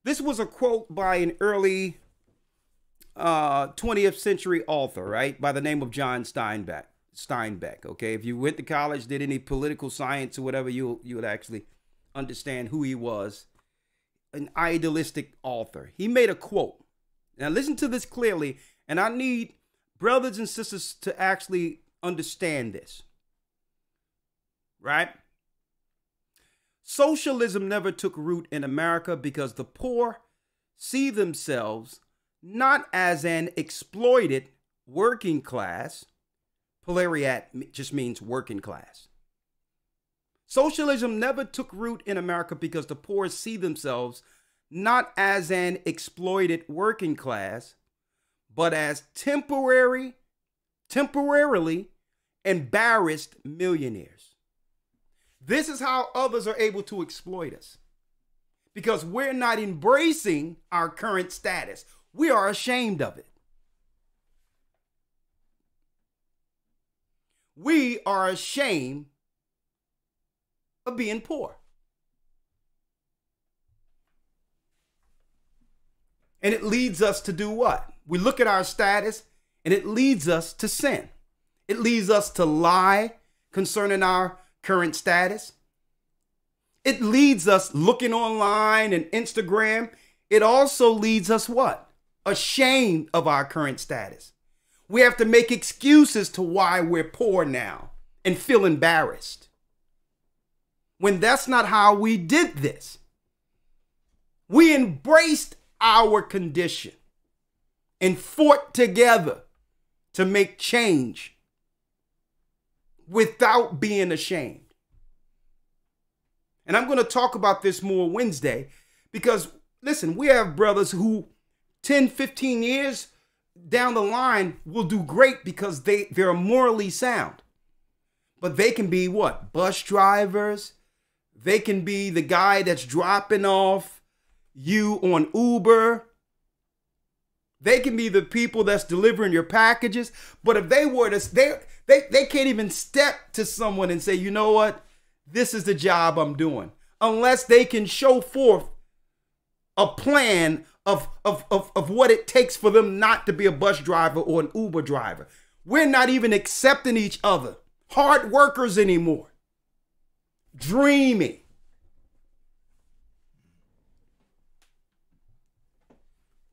This was a quote by an early 20th century author, right? By the name of John Steinbeck. Okay. If you went to college, did any political science or whatever, you would actually understand who he was. An idealistic author. He made a quote. Now listen to this clearly, and I need brothers and sisters to actually understand this. Right? Socialism never took root in America because the poor see themselves not as an exploited working class. Pluriat just means working class. Socialism never took root in America because the poor see themselves not as an exploited working class, but as temporarily embarrassed millionaires. This is how others are able to exploit us, because we're not embracing our current status. We are ashamed of it. We are ashamed of being poor. And it leads us to do what? We look at our status and it leads us to sin. It leads us to lie concerning our current status. It leads us looking online and Instagram. It also leads us what? Ashamed of our current status. We have to make excuses to why we're poor now and feel embarrassed, when that's not how we did this. We embraced our condition and fought together to make change without being ashamed. And I'm going to talk about this more Wednesday because, listen, we have brothers who 10, 15 years down the line will do great because they're morally sound. But they can be what? Bus drivers. They can be the guy that's dropping off you on Uber. They can be the people that's delivering your packages. But if they were to, they can't even step to someone and say, you know what? This is the job I'm doing. Unless they can show forth a plan of what it takes for them not to be a bus driver or an Uber driver. We're not even accepting each other. Hard workers anymore. Dreaming.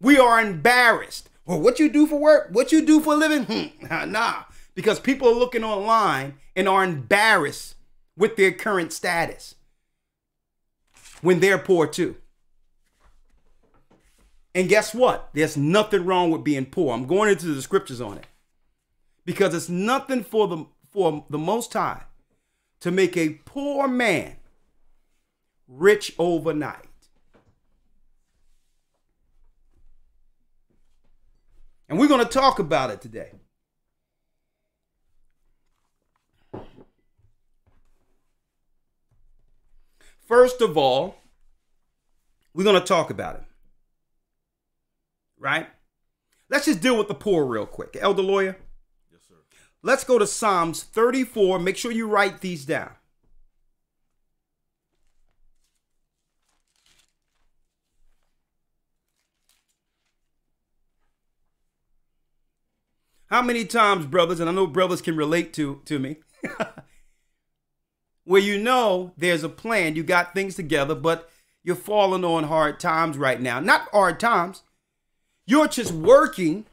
We are embarrassed. Well, what you do for work? What you do for a living? Nah. Because people are looking online and are embarrassed with their current status when they're poor too. And guess what? There's nothing wrong with being poor. I'm going into the scriptures on it. Because it's nothing for the Most High to make a poor man rich overnight. And we're going to talk about it today. First of all, we're going to talk about it. Right? Let's just deal with the poor real quick. Elder Lawya? Yes, sir. Let's go to Psalms 34. Make sure you write these down. How many times, brothers, and I know brothers can relate to me, where you know there's a plan, you got things together, but you're falling on hard times right now. Not hard times. You're just working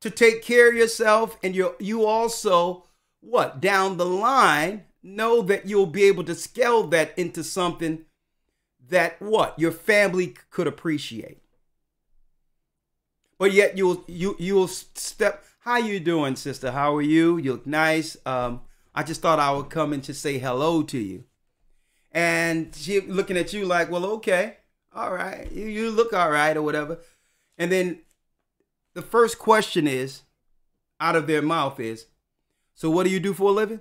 to take care of yourself, and you also, what, down the line, know that you'll be able to scale that into something that, what, your family could appreciate. But yet you'll step. How you doing, sister? How are you? You look nice. I just thought I would come and just say hello to you. And she looking at you like, well, okay, all right, you look all right or whatever. And then the first question is, out of their mouth is, so what do you do for a living?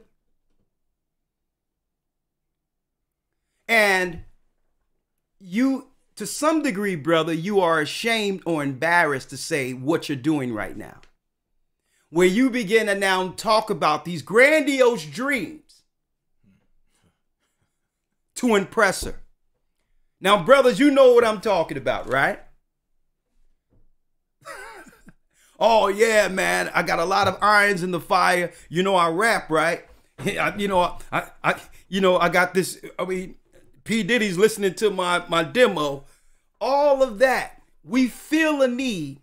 And you, to some degree, brother, you are ashamed or embarrassed to say what you're doing right now. Where you begin to now talk about these grandiose dreams to impress her. Now, brothers, you know what I'm talking about, right? Oh, yeah, man. I got a lot of irons in the fire. You know, I rap, right? I got this. I mean, P. Diddy's listening to my demo. All of that. We feel a need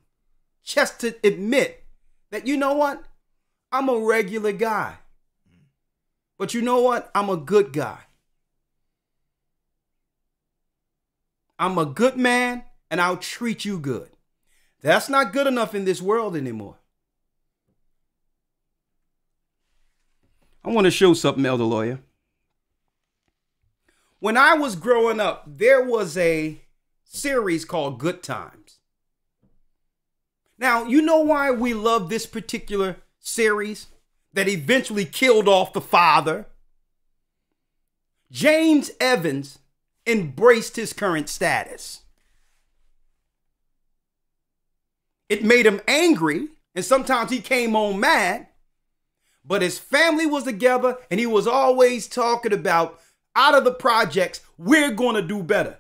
just to admit that, you know what? I'm a regular guy. But you know what? I'm a good guy. I'm a good man, and I'll treat you good. That's not good enough in this world anymore. I want to show something, Elder Lawya. When I was growing up, there was a series called Good Times. Now, you know why we love this particular series that eventually killed off the father? James Evans embraced his current status. It made him angry, and sometimes he came home mad, but his family was together, and he was always talking about, out of the projects, we're going to do better.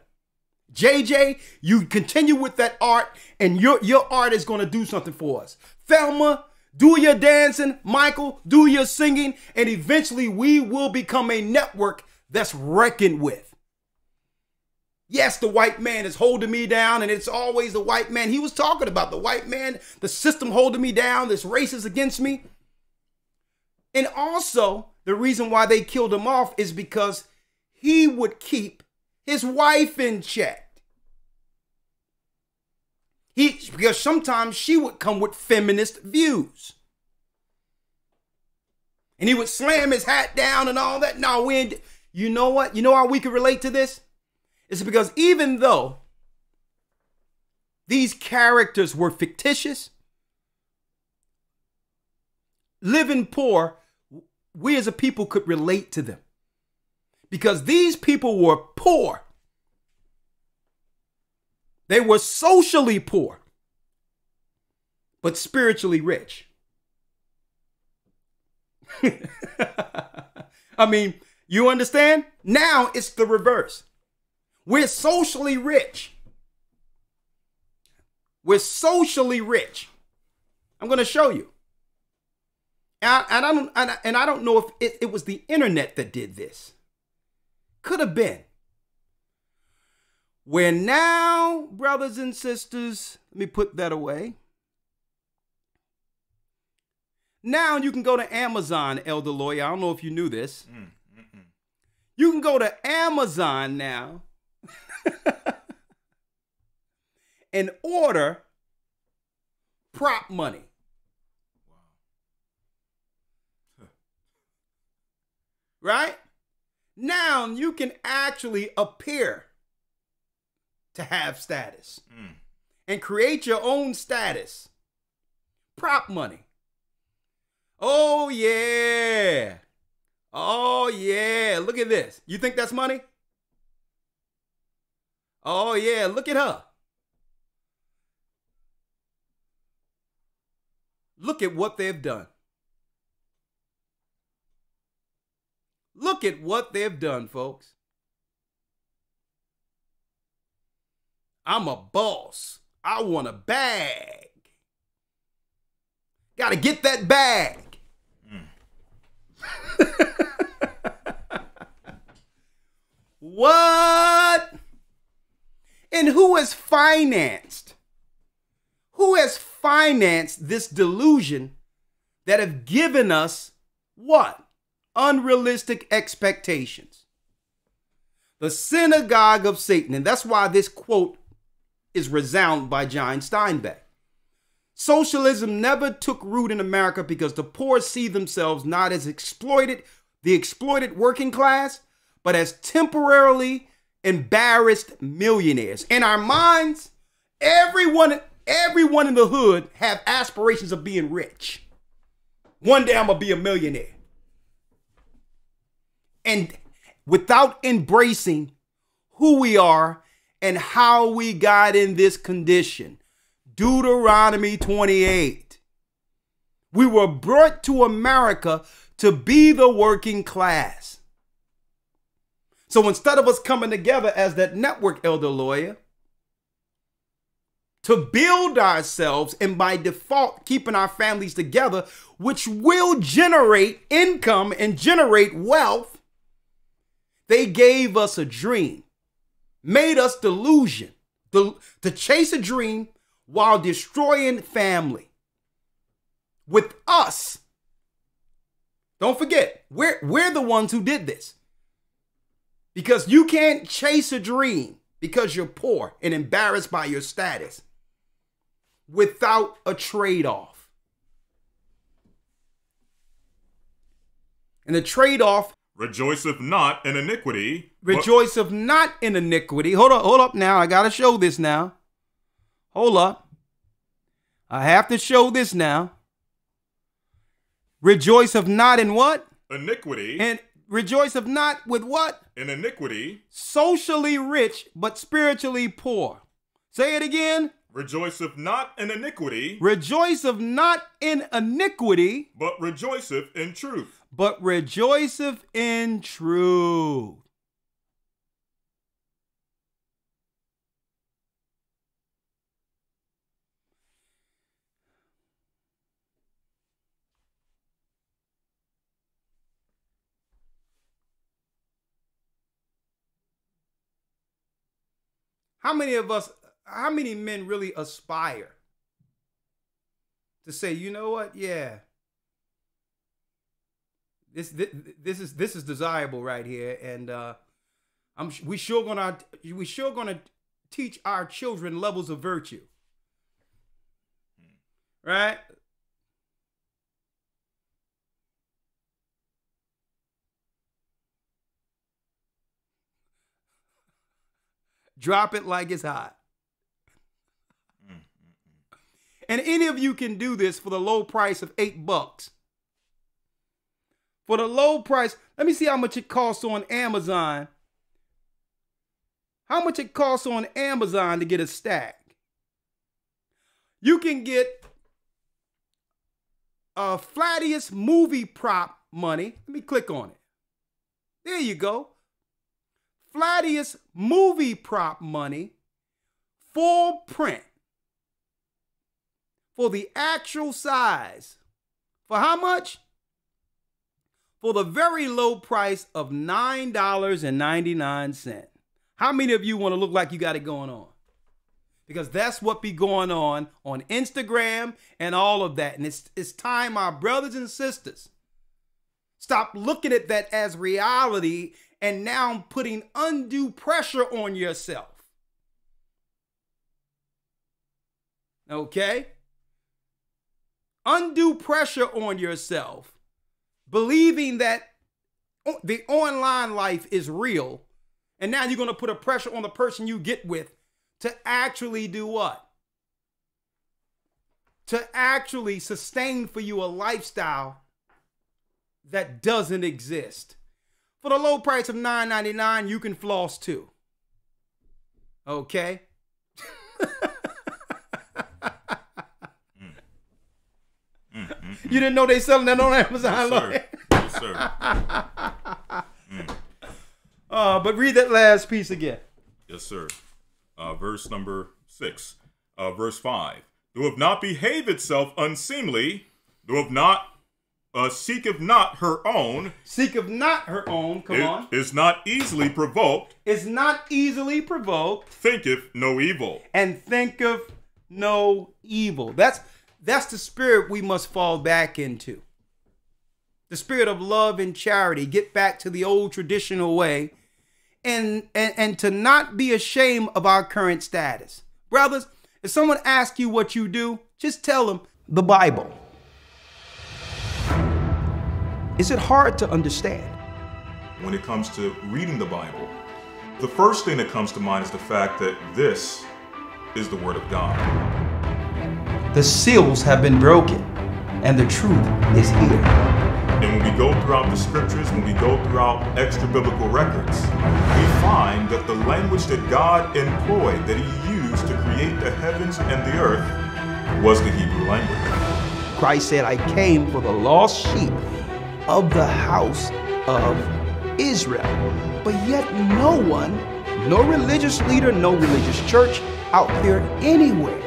JJ, you continue with that art, and your art is going to do something for us. Thelma, do your dancing. Michael, do your singing, and eventually we will become a network that's reckoned with. Yes, the white man is holding me down, and it's always the white man. He was talking about the white man, the system holding me down, this race is against me. And also, the reason why they killed him off is because he would keep his wife in check. Because sometimes she would come with feminist views. And he would slam his hat down and all that. No, we ain't. You know what? You know how we can relate to this? It's because even though these characters were fictitious, living poor, we as a people could relate to them. Because these people were poor. They were socially poor, but spiritually rich. I mean, you understand? Now it's the reverse. We're socially rich. We're socially rich. I'm going to show you. And I don't know if it was the internet that did this. Could have been. Where now, brothers and sisters, let me put that away. Now you can go to Amazon, Elder Lawya. I don't know if you knew this. You can go to Amazon now and order prop money. Wow. Right? Now you can actually appear to have status and create your own status. Prop money. Oh, yeah. Oh, yeah. Look at this. You think that's money? Oh, yeah. Look at her. Look at what they've done. Look at what they've done, folks. I'm a boss. I want a bag. Got to get that bag. What? And who has financed? Who has financed this delusion that have given us what? Unrealistic expectations. The synagogue of Satan. And that's why this quote is resounded by John Steinbeck. Socialism never took root in America because the poor see themselves not as the exploited working class, but as temporarily embarrassed millionaires. In our minds, everyone in the hood have aspirations of being rich. One day I'm going to be a millionaire. And without embracing who we are and how we got in this condition. Deuteronomy 28. We were brought to America to be the working class. So instead of us coming together as that network, Elder Lawya, to build ourselves and by default keeping our families together, which will generate income and generate wealth, they gave us a dream, made us delusion, to chase a dream while destroying family. With us, don't forget, we're the ones who did this. Because you can't chase a dream because you're poor and embarrassed by your status without a trade-off. And the trade-off, rejoiceth not in iniquity. Rejoiceth not in iniquity. Hold up now. I got to show this now. Hold up. I have to show this now. Rejoiceth not in what? Iniquity. And rejoiceth not with what? In iniquity. Socially rich, but spiritually poor. Say it again. Rejoiceth not in iniquity. Rejoiceth not in iniquity. But rejoiceth in truth. But rejoiceth in truth. How many men really aspire to say, you know what? Yeah. This is desirable right here, and we sure gonna teach our children levels of virtue, right? Drop it like it's hot. And any of you can do this for the low price of $8. For the low price, let me see how much it costs on Amazon. How much it costs on Amazon to get a stack. You can get a Flattiest movie prop money. Let me click on it. There you go. Flattiest movie prop money, full print, for the actual size. For how much? For the very low price of $9.99. How many of you want to look like you got it going on? Because that's what be going on Instagram and all of that. And it's time, our brothers and sisters, stop looking at that as reality and now putting undue pressure on yourself. Okay? Undue pressure on yourself, believing that the online life is real, and now you're going to put a pressure on the person you get with to actually do what? To actually sustain for you a lifestyle that doesn't exist. For the low price of $9.99, you can floss too. Okay? You didn't know they selling that on Amazon? Yes, sir. Yes, sir. But read that last piece again. Yes, sir. Verse number 6. Verse 5. Though have not behave itself unseemly, though have not seeketh not her own. Seeketh not her own. Come on. Is not easily provoked. Is not easily provoked. Thinketh no evil. And thinketh no evil. That's the spirit we must fall back into. The spirit of love and charity. Get back to the old traditional way. And to not be ashamed of our current status. Brothers, if someone asks you what you do, just tell them the Bible. Is it hard to understand? When it comes to reading the Bible, the first thing that comes to mind is the fact that this is the Word of God. The seals have been broken, and the truth is here. And when we go throughout the scriptures, when we go throughout extra biblical records, we find that the language that God employed, that He used to create the heavens and the earth, was the Hebrew language. Christ said, I came for the lost sheep of the house of Israel. But yet no one, no religious leader, no religious church out there anywhere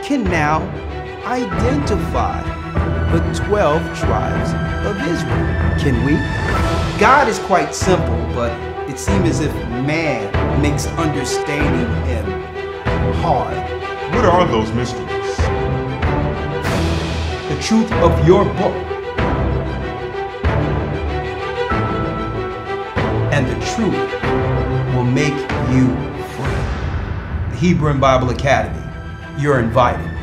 can now identify the 12 tribes of Israel. Can we? God is quite simple, but it seems as if man makes understanding him hard. What are those mysteries? The truth of your book and the truth will make you free. The Hebrew and Bible Academy, you're invited.